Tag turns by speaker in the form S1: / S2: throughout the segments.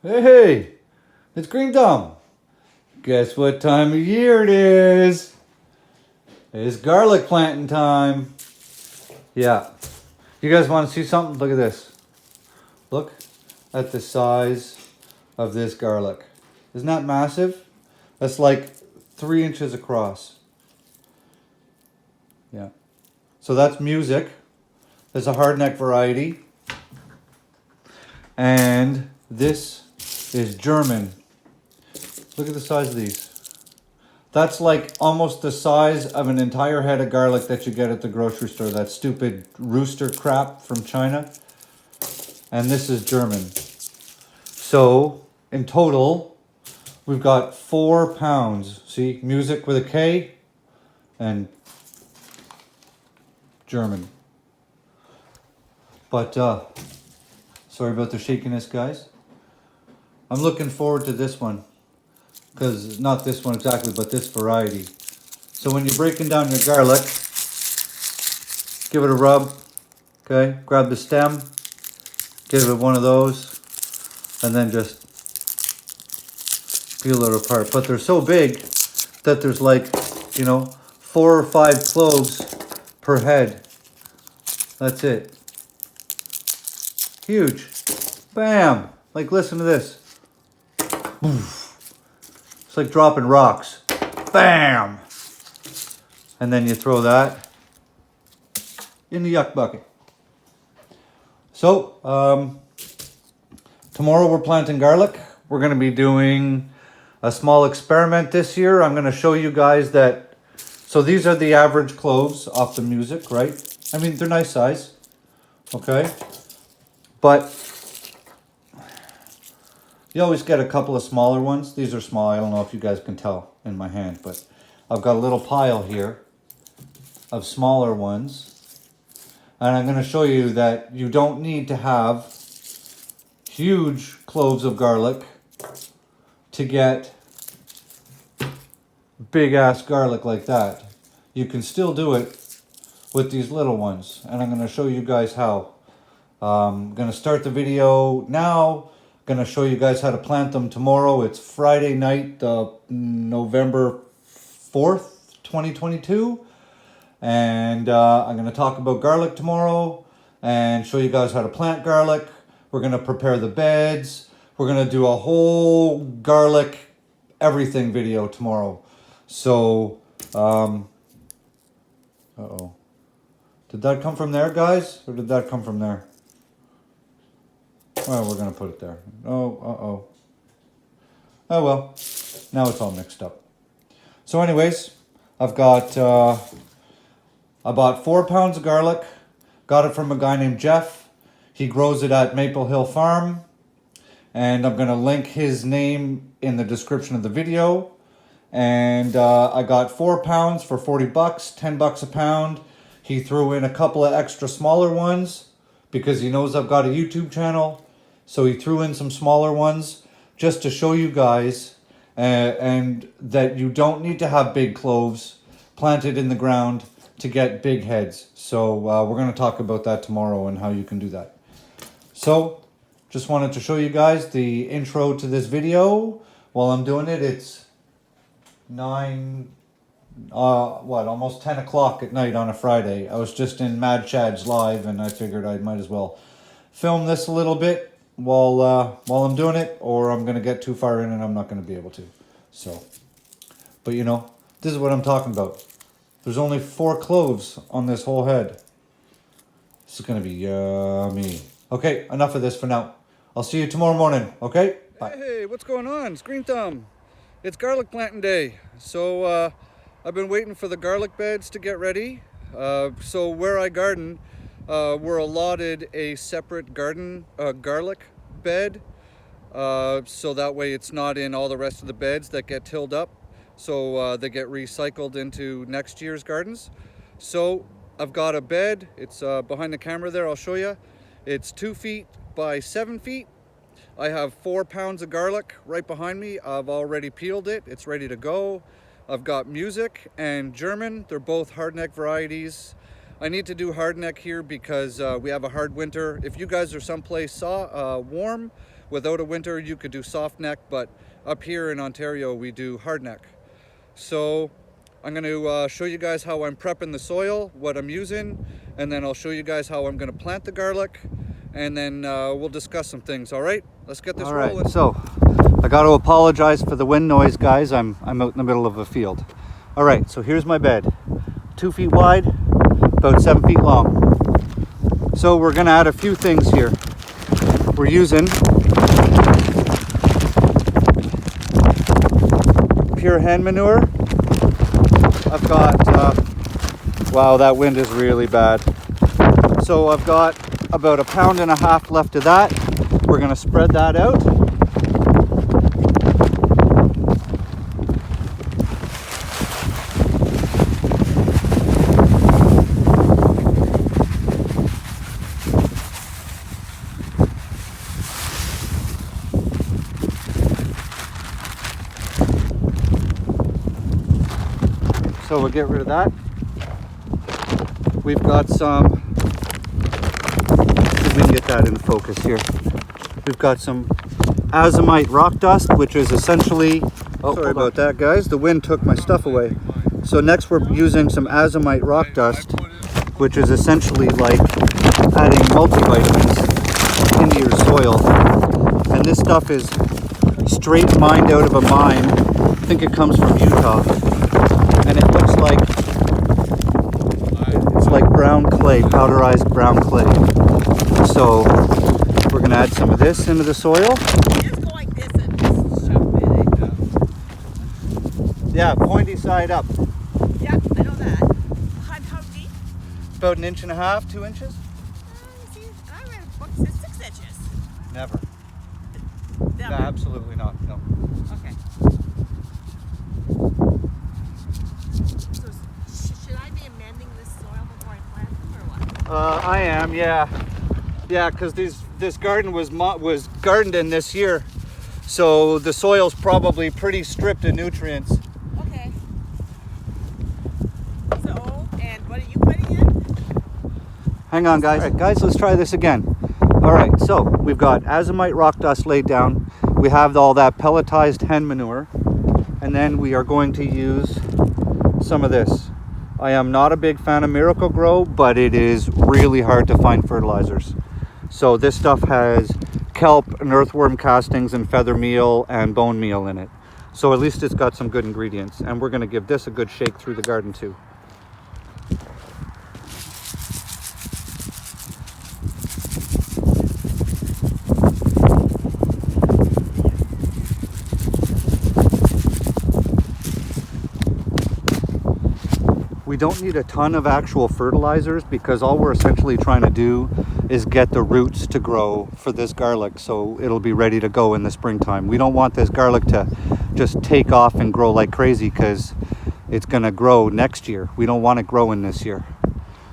S1: Hey, it's Green Thumb. Guess what time of year it is? It's garlic planting time. Yeah. You guys want to see something? Look at this. Look at the size of this garlic. Isn't that massive? That's like 3 inches across. Yeah. So that's music. There's a hardneck variety. And this is German. Look at the size of these. That's like almost the size of an entire head of garlic that you get at the grocery store. That stupid rooster crap from China. And this is German. So, in total, we've got 4 pounds. See, music with a K and German. But, sorry about the shakiness, guys. I'm looking forward to this one. Because, not this one exactly, but this variety. So when you're breaking down your garlic, give it a rub. Okay, grab the stem. Give it one of those. And then just peel it apart. But they're so big that there's like, 4 or 5 cloves per head. That's it. Huge. Bam. Like, listen to this. It's like dropping rocks. Bam. And then you throw that in the yuck bucket. So, tomorrow we're planting garlic. We're going to be doing a small experiment this year. I'm going to show you guys that. So these are the average cloves off the music, right? I mean, they're nice size. Okay. But you always get a couple of smaller ones. These are small. I don't know if you guys can tell in my hand, but I've got a little pile here of smaller ones. And I'm going to show you that you don't need to have huge cloves of garlic to get big ass garlic like that. You can still do it with these little ones. And I'm going to show you guys how. I'm going to start the video now. Going to show you guys how to plant them tomorrow. It's Friday night, November 4th, 2022. And I'm going to talk about garlic tomorrow and show you guys how to plant garlic. We're going to prepare the beds. We're going to do a whole garlic everything video tomorrow. So, uh-oh. Did that come from there, guys? Or did that come from there? Well, we're going to put it there. Oh, uh-oh. Oh, well. Now it's all mixed up. So anyways, I bought 4 pounds of garlic. Got it from a guy named Geoff. He grows it at Maple Hill Farm. And I'm going to link his name in the description of the video. And I got 4 pounds for 40 bucks, 10 bucks a pound. He threw in a couple of extra smaller ones because he knows I've got a YouTube channel. So he threw in some smaller ones just to show you guys and that you don't need to have big cloves planted in the ground to get big heads. So we're going to talk about that tomorrow and how you can do that. So just wanted to show you guys the intro to this video. While I'm doing it, it's almost 10 o'clock at night on a Friday. I was just in Mad Chad's live and I figured I might as well film this a little bit while I'm doing it, or I'm going to get too far in and I'm not going to be able to. So, but this is what I'm talking about. There's only 4 cloves on this whole head. This is going to be yummy. Okay, enough of this for now. I'll see you tomorrow morning, okay? Bye.
S2: Hey, what's going on? It's Green Thumb. It's garlic planting day. So I've been waiting for the garlic beds to get ready. So where I garden, we're allotted a separate garlic bed. So that way it's not in all the rest of the beds that get tilled up. So they get recycled into next year's gardens. So I've got a bed. It's behind the camera there. I'll show you. It's 2 feet by 7 feet. I have 4 pounds of garlic right behind me. I've already peeled it. It's ready to go. I've got music and German. They're both hardneck varieties. I need to do hardneck here because we have a hard winter. If you guys are someplace warm, without a winter, you could do soft neck, but up here in Ontario, we do hard neck. So I'm going to show you guys how I'm prepping the soil, what I'm using, and then I'll show you guys how I'm going to plant the garlic, and then we'll discuss some things. All right, let's get this rolling.
S1: All right, so I got to apologize for the wind noise, guys. I'm out in the middle of a field. All right, so here's my bed. 2 feet wide, about 7 feet long. So we're going to add a few things here. We're using pure hen manure. I've got, wow, that wind is really bad. So I've got about 1.5 pounds left of that. We're going to spread that out. So we'll get rid of that. We've got some, see if we can get that in focus here. We've got some azomite rock dust, which is essentially, sorry about that, guys. The wind took my stuff away. So next we're using some azomite rock dust, which is essentially like adding multivitamins into your soil. And this stuff is straight mined out of a mine. I think it comes from Utah. And it looks like, it's like brown clay, powderized brown clay. So we're going to add some of this into the soil.
S3: Just go like this and just shove it in.
S1: Yeah, pointy side up.
S3: Yeah, I know that. How deep?
S1: About 1.5 inches, 2 inches?
S3: See, I read a book that says 6 inches.
S1: Never.
S3: Never.
S1: No, absolutely not, no.
S3: Okay. So should I be amending this soil before I plant them or what?
S1: I am, yeah. Yeah, because this garden was gardened in this year. So the soil's probably pretty stripped of nutrients.
S3: Okay. So, and what are you putting in?
S1: Hang on, guys. All right, guys, let's try this again. All right, so we've got azomite rock dust laid down. We have all that pelletized hen manure. And then we are going to use some of this. I am not a big fan of Miracle-Gro, but it is really hard to find fertilizers. So this stuff has kelp and earthworm castings and feather meal and bone meal in it. So at least it's got some good ingredients. And we're going to give this a good shake through the garden too. We don't need a ton of actual fertilizers because all we're essentially trying to do is get the roots to grow for this garlic so it'll be ready to go in the springtime. We don't want this garlic to just take off and grow like crazy because it's going to grow next year. We don't want it growing this year.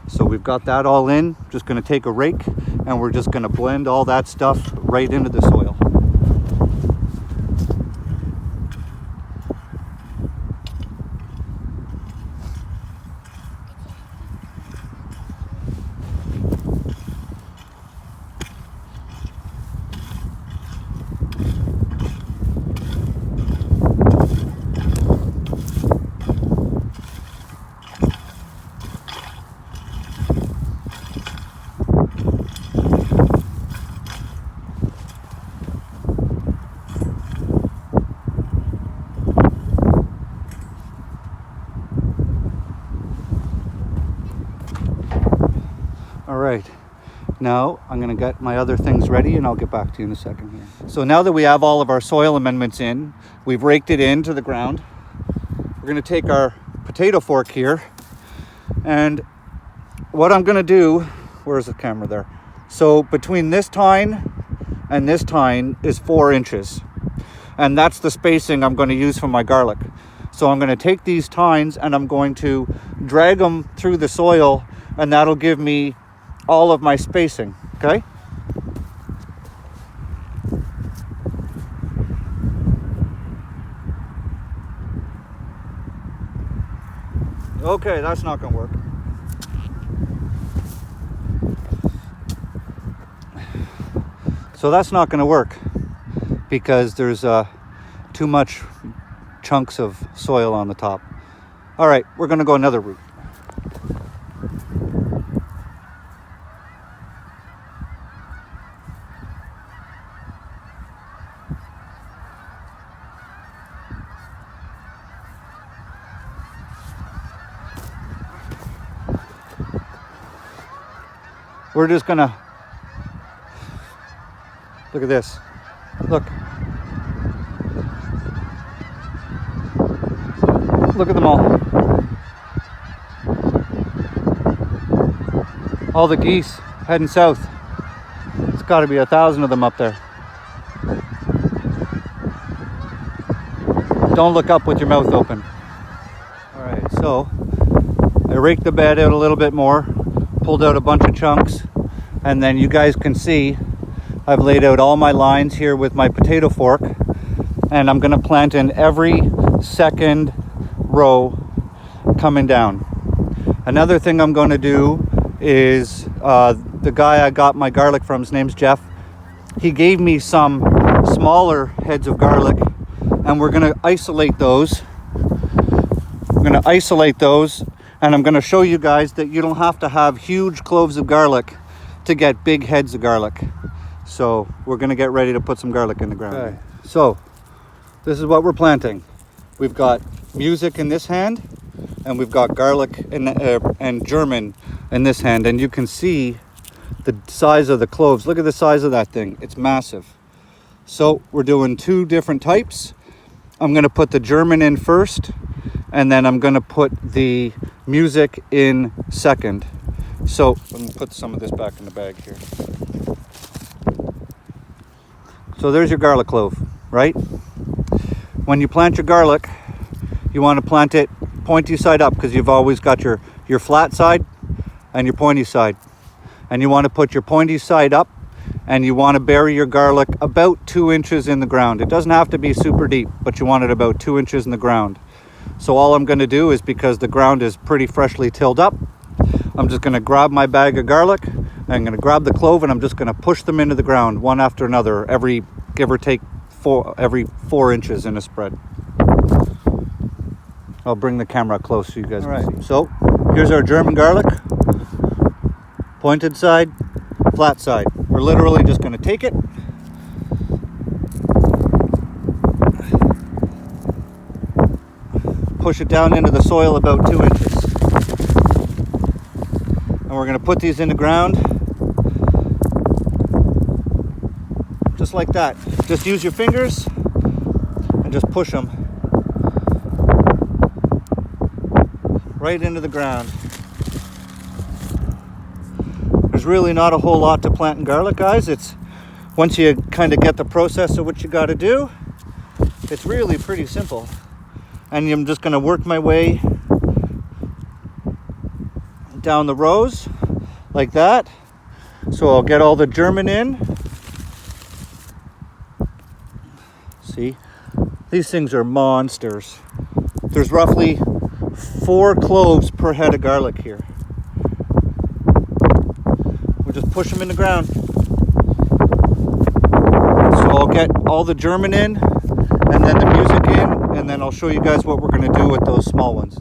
S1: So we've got that all in. Just going to take a rake and we're just going to blend all that stuff right into the soil. All right, now I'm gonna get my other things ready and I'll get back to you in a second here. So now that we have all of our soil amendments in, we've raked it into the ground. We're gonna take our potato fork here and what I'm gonna do, where's the camera there? So between this tine and this tine is 4 inches. And that's the spacing I'm gonna use for my garlic. So I'm gonna take these tines and I'm going to drag them through the soil and that'll give me all of my spacing, okay? Okay, that's not gonna work. So that's not gonna work. because there's too much chunks of soil on the top. All right, we're gonna go another route. We're just gonna, look at this, look. Look at them all the geese heading south. It's got to be 1,000 of them up there. Don't look up with your mouth open. All right, so I raked the bed out a little bit more, pulled out a bunch of chunks, and then you guys can see I've laid out all my lines here with my potato fork, and I'm going to plant in every second row coming down. Another thing I'm going to do is the guy I got my garlic from, his name's Geoff. He gave me some smaller heads of garlic, and we're going to isolate those. I'm going to isolate those, and I'm going to show you guys that you don't have to have huge cloves of garlic to get big heads of garlic. So we're going to get ready to put some garlic in the ground. Okay. So this is what we're planting. We've got music in this hand, and we've got garlic and German in this hand, and you can see the size of the cloves. Look at the size of that thing. It's massive. So we're doing two different types. I'm going to put the German in first, and then I'm going to put the music in second. So I'm going to put some of this back in the bag here. So there's your garlic clove, right? When you plant your garlic, you want to plant it pointy side up, because you've always got your flat side and your pointy side. And you want to put your pointy side up, and you want to bury your garlic about 2 inches in the ground. It doesn't have to be super deep, but you want it about 2 inches in the ground. So all I'm going to do is, because the ground is pretty freshly tilled up, I'm just going to grab my bag of garlic, and I'm going to grab the clove, and I'm just going to push them into the ground one after another, every, give or take, every 4 inches in a spread. I'll bring the camera close so you guys can see. So here's our German garlic. Pointed side, flat side. We're literally just going to take it, push it down into the soil about 2 inches. And we're going to put these in the ground just like that. Just use your fingers and just push them right into the ground. There's really not a whole lot to planting garlic, guys. It's once you kind of get the process of what you got to do, it's really pretty simple. And I'm just going to work my way down the rows like that. So I'll get all the German in. See, these things are monsters. There's roughly 4 cloves per head of garlic here. We'll just push them in the ground. So I'll get all the German in, and then the music in, and then I'll show you guys what we're going to do with those small ones.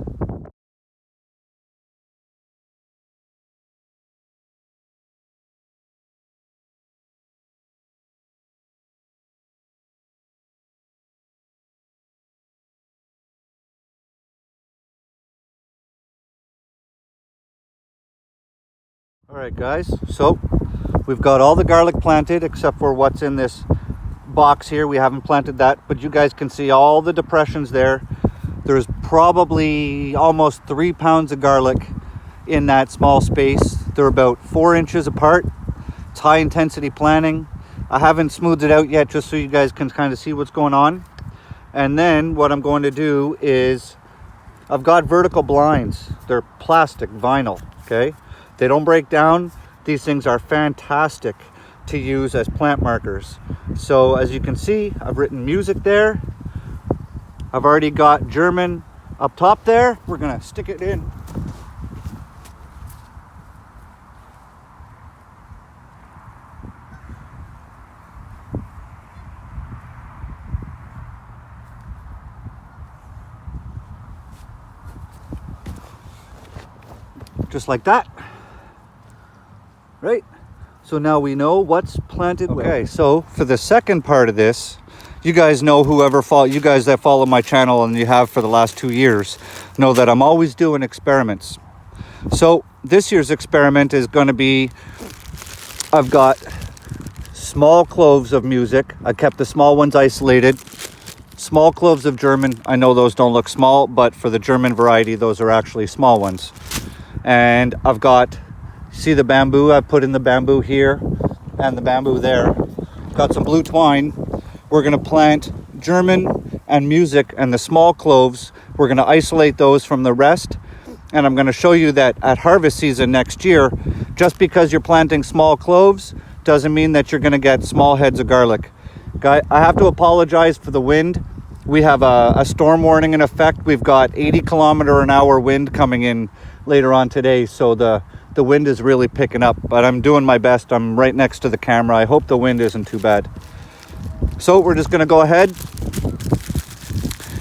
S1: All right, guys, so we've got all the garlic planted except for what's in this box here. We haven't planted that, but you guys can see all the depressions there. There's probably almost 3 pounds of garlic in that small space. They're about 4 inches apart. It's high intensity planting. I haven't smoothed it out yet, just so you guys can kind of see what's going on. And then what I'm going to do is, I've got vertical blinds. They're plastic vinyl, okay? They don't break down. These things are fantastic to use as plant markers. So as you can see, I've written music there. I've already got German up top there. We're gonna stick it in. just like that. Right? So now we know what's planted where. Okay, so for the second part of this, you guys know, you guys that follow my channel and you have for the last 2 years, know that I'm always doing experiments. So this year's experiment is going to be, I've got small cloves of music. I kept the small ones isolated. Small cloves of German. I know those don't look small, but for the German variety, those are actually small ones. And I've got, see the bamboo? I've put in the bamboo here and the bamboo there. Got some blue twine. We're going to plant German and music, and the small cloves, we're going to isolate those from the rest. And I'm going to show you that at harvest season next year, just because you're planting small cloves doesn't mean that you're going to get small heads of garlic. Guy, I have to apologize for the wind. We have a storm warning in effect. We've got 80-kilometer-an-hour wind coming in later on today, so the wind is really picking up. But I'm doing my best. I'm right next to the camera. I hope the wind isn't too bad. So we're just going to go ahead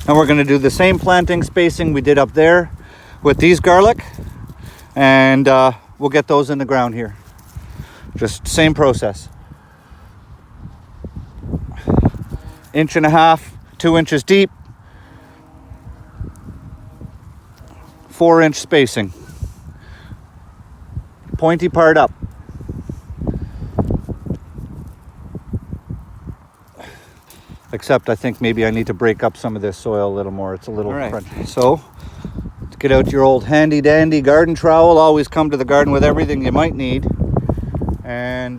S1: and we're going to do the same planting spacing we did up there with these garlic, and we'll get those in the ground here. Just same process. 1.5 inches, 2 inches deep, 4-inch spacing. Pointy part up. Except I think maybe I need to break up some of this soil a little more. It's a little crunchy. So get out your old handy dandy garden trowel. Always come to the garden with everything you might need. And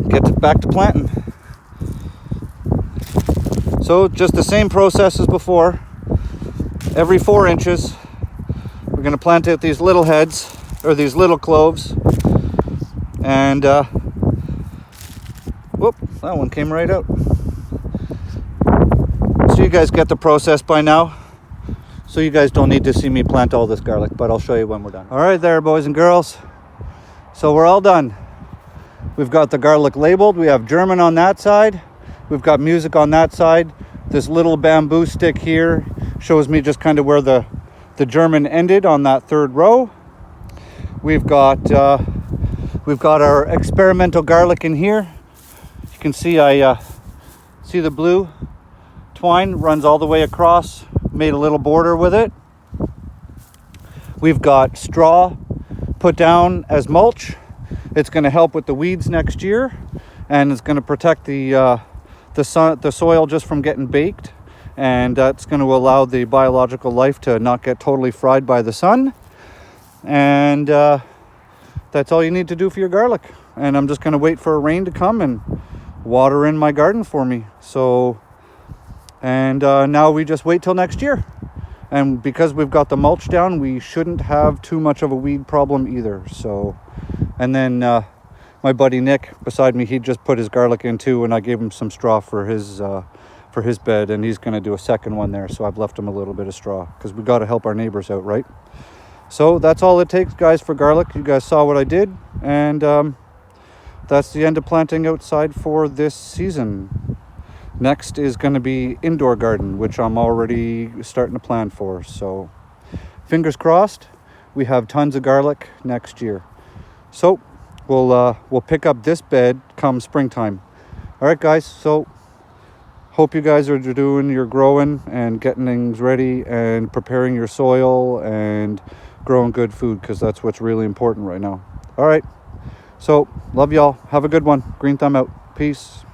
S1: get back to planting. So just the same process as before. Every 4 inches, we're going to plant out these little heads, or these little cloves. And whoop, that one came right out. So you guys get the process by now. So you guys don't need to see me plant all this garlic, but I'll show you when we're done. All right there, boys and girls. So we're all done. We've got the garlic labeled. We have German on that side. We've got music on that side. This little bamboo stick here shows me just kind of where the German ended on that third row. We've got our experimental garlic in here. You can see see the blue twine runs all the way across, made a little border with it. We've got straw put down as mulch. It's going to help with the weeds next year, and it's going to protect the soil just from getting baked, and that's going to allow the biological life to not get totally fried by the sun. And that's all you need to do for your garlic. And I'm just going to wait for a rain to come and water in my garden for me. So, and now we just wait till next year. And because we've got the mulch down, we shouldn't have too much of a weed problem either. So, and then my buddy Nick beside me, he just put his garlic in too, and I gave him some straw for his bed, and he's going to do a second one there. So I've left him a little bit of straw because we got to help our neighbors out, right? So that's all it takes, guys, for garlic. You guys saw what I did, and that's the end of planting outside for this season. Next is going to be indoor garden, which I'm already starting to plan for. So fingers crossed, we have tons of garlic next year. So we'll pick up this bed come springtime. All right, guys. So hope you guys are doing your growing and getting things ready and preparing your soil and growing good food, because that's what's really important right now. All right. So love y'all. Have a good one. Green thumb out. Peace.